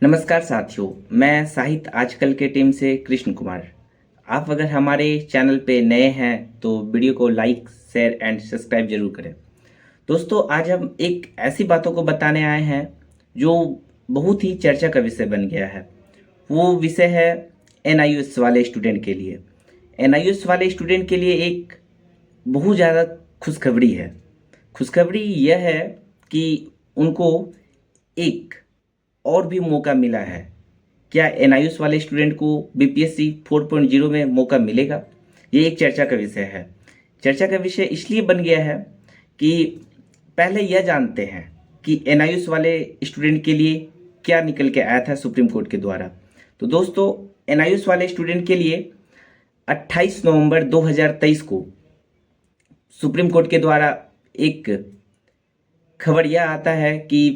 नमस्कार साथियों, मैं साहित्य आजकल के टीम से कृष्ण कुमार। आप अगर हमारे चैनल पे नए हैं तो वीडियो को लाइक, शेयर एंड सब्सक्राइब जरूर करें। दोस्तों, आज हम एक ऐसी बातों को बताने आए हैं जो बहुत ही चर्चा का विषय बन गया है। वो विषय है एनआईएस वाले स्टूडेंट के लिए। एनआईएस वाले स्टूडेंट के लिए एक बहुत ज़्यादा खुशखबरी है। खुशखबरी यह है कि उनको एक और भी मौका मिला है। क्या एनआईएस वाले स्टूडेंट को बीपीएससी 4.0 में मौका मिलेगा? ये एक चर्चा का विषय है। चर्चा का विषय इसलिए बन गया है कि पहले यह जानते हैं कि एनआईएस वाले स्टूडेंट के लिए क्या निकल के आया था सुप्रीम कोर्ट के द्वारा। तो दोस्तों, एनआईएस वाले स्टूडेंट के लिए 28 नवंबर 2023 को सुप्रीम कोर्ट के द्वारा एक खबर यह आता है कि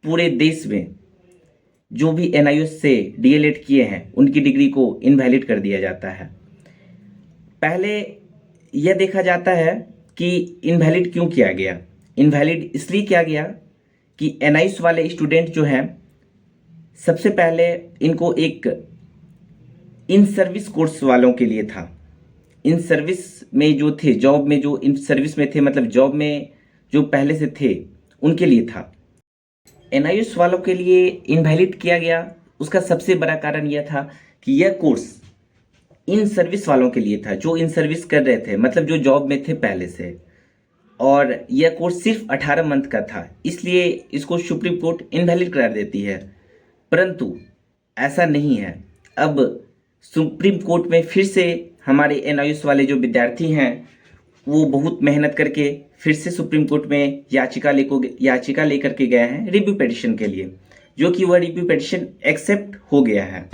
पूरे देश में जो भी एनआईएस से डीएलएड किए हैं उनकी डिग्री को इनवैलिड कर दिया जाता है। पहले यह देखा जाता है कि इनवैलिड क्यों किया गया। इनवैलिड इसलिए किया गया कि एनआईएस वाले स्टूडेंट जो हैं, सबसे पहले इनको एक इन सर्विस कोर्स वालों के लिए था। इन सर्विस में जो थे, जॉब में जो इन सर्विस में थे, मतलब जॉब में जो पहले से थे उनके लिए था। एनआईएस वालों के लिए इनवैलिड किया गया। उसका सबसे बड़ा कारण यह था कि यह कोर्स इन सर्विस वालों के लिए था, जो इन सर्विस कर रहे थे, मतलब जो जॉब में थे पहले से। और यह कोर्स सिर्फ 18 मंथ का था, इसलिए इसको सुप्रीम कोर्ट इनवैलिड करार देती है। परंतु ऐसा नहीं है। अब सुप्रीम कोर्ट में फिर से हमारे एनआईएस वाले जो विद्यार्थी हैं वो बहुत मेहनत करके फिर से सुप्रीम कोर्ट में याचिका लेकर के गए हैं रिव्यू पिटीशन के लिए, जो कि वह रिव्यू पिटीशन एक्सेप्ट हो गया है।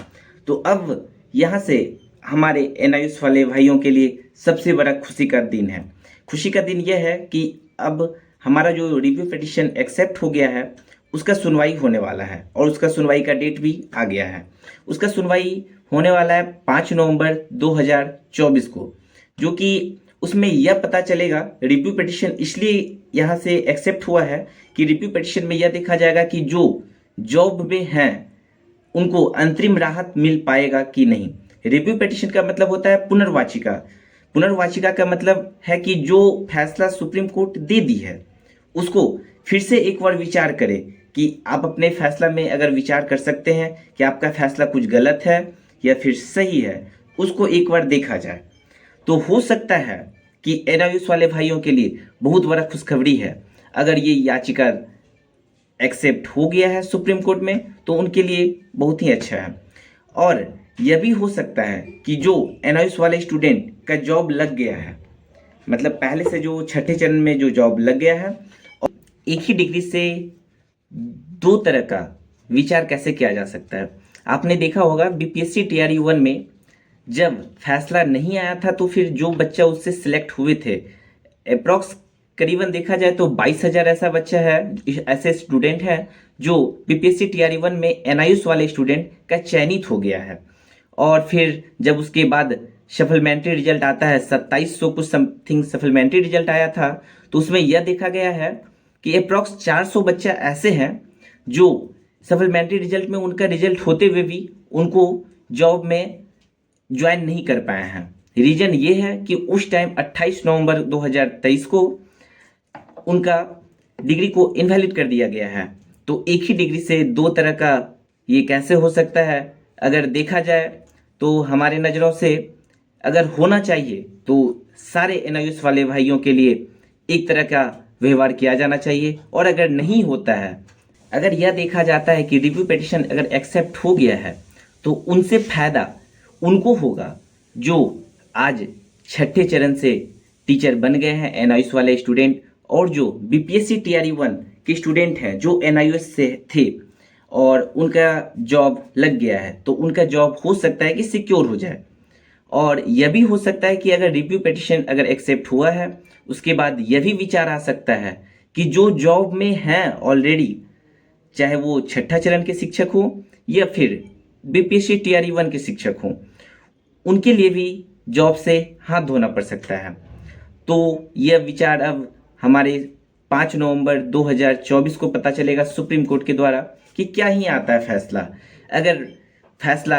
तो अब यहाँ से हमारे एनआईएस वाले भाइयों के लिए सबसे बड़ा खुशी का दिन है। खुशी का दिन यह है कि अब हमारा जो रिव्यू पिटीशन एक्सेप्ट हो गया है उसका सुनवाई होने वाला है, और उसका सुनवाई का डेट भी आ गया है। उसका सुनवाई होने वाला है 5 नवंबर 2024 को, जो कि उसमें यह पता चलेगा। रिव्यू पिटीशन इसलिए यहाँ से एक्सेप्ट हुआ है कि रिव्यू पिटीशन में यह देखा जाएगा कि जो जॉब में हैं उनको अंतरिम राहत मिल पाएगा कि नहीं। रिव्यू पिटीशन का मतलब होता है पुनर्वाचिका। पुनर्वाचिका का मतलब है कि जो फैसला सुप्रीम कोर्ट दे दी है उसको फिर से एक बार विचार करें कि आप अपने फैसला में अगर विचार कर सकते हैं कि आपका फैसला कुछ गलत है या फिर सही है, उसको एक बार देखा जाए। तो हो सकता है कि एनआईएस वाले भाइयों के लिए बहुत बड़ा खुशखबरी है। अगर ये याचिका एक्सेप्ट हो गया है सुप्रीम कोर्ट में तो उनके लिए बहुत ही अच्छा है। और यह भी हो सकता है कि जो एनआईएस वाले स्टूडेंट का जॉब लग गया है, मतलब पहले से जो छठे चरण में जो जॉब लग गया है, और एक ही डिग्री से दो तरह का विचार कैसे किया जा सकता है। आपने देखा होगा बीपीएससी टीआरई 1 में जब फैसला नहीं आया था तो फिर जो बच्चा उससे सिलेक्ट हुए थे, अप्रॉक्स करीबन देखा जाए तो 22,000 ऐसा बच्चा है, ऐसे स्टूडेंट है जो बीपीएससी टीआरई 1 में एनआईएस वाले स्टूडेंट का चयनित हो गया है। और फिर जब उसके बाद सप्लीमेंट्री रिजल्ट आता है, 2700 कुछ समथिंग सप्लीमेंट्री रिजल्ट आया था, तो उसमें यह देखा गया है कि अप्रॉक्स 400 बच्चा ऐसे हैं जो सप्लीमेंट्री रिजल्ट में उनका रिजल्ट होते हुए भी उनको जॉब में ज्वाइन नहीं कर पाए हैं। रीजन ये है कि उस टाइम 28 नवंबर 2023 को उनका डिग्री को इनवैलिड कर दिया गया है। तो एक ही डिग्री से दो तरह का ये कैसे हो सकता है? अगर देखा जाए तो हमारे नज़रों से अगर होना चाहिए तो सारे एनआईएस वाले भाइयों के लिए एक तरह का व्यवहार किया जाना चाहिए। और अगर नहीं होता है, अगर यह देखा जाता है कि रिव्यू पिटीशन अगर एक्सेप्ट हो गया है तो उनसे फायदा उनको होगा जो आज छठे चरण से टीचर बन गए हैं एनआईएस वाले स्टूडेंट, और जो बीपीएससी टीआरई 1 के स्टूडेंट हैं जो एनआईएस से थे और उनका जॉब लग गया है, तो उनका जॉब हो सकता है कि सिक्योर हो जाए। और यह भी हो सकता है कि अगर रिव्यू पिटीशन अगर एक्सेप्ट हुआ है उसके बाद यह भी विचार आ सकता है कि जो जॉब में हैं ऑलरेडी, चाहे वो छठा चरण के शिक्षक हो या फिर बीपीएससी टीआरई 1 के शिक्षक हों, उनके लिए भी जॉब से हाथ धोना पड़ सकता है। तो यह विचार अब हमारे 5 नवंबर 2024 को पता चलेगा सुप्रीम कोर्ट के द्वारा कि क्या ही आता है फैसला। अगर फैसला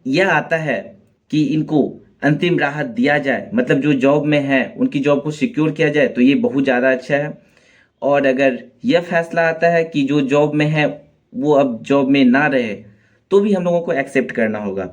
यह आता है कि इनको अंतिम राहत दिया जाए, मतलब जो जॉब में है उनकी जॉब को सिक्योर किया जाए, तो ये बहुत ज़्यादा अच्छा है। और अगर यह फैसला आता है कि जो जॉब में है वो अब जॉब में ना रहे, तो भी हम लोगों को एक्सेप्ट करना होगा।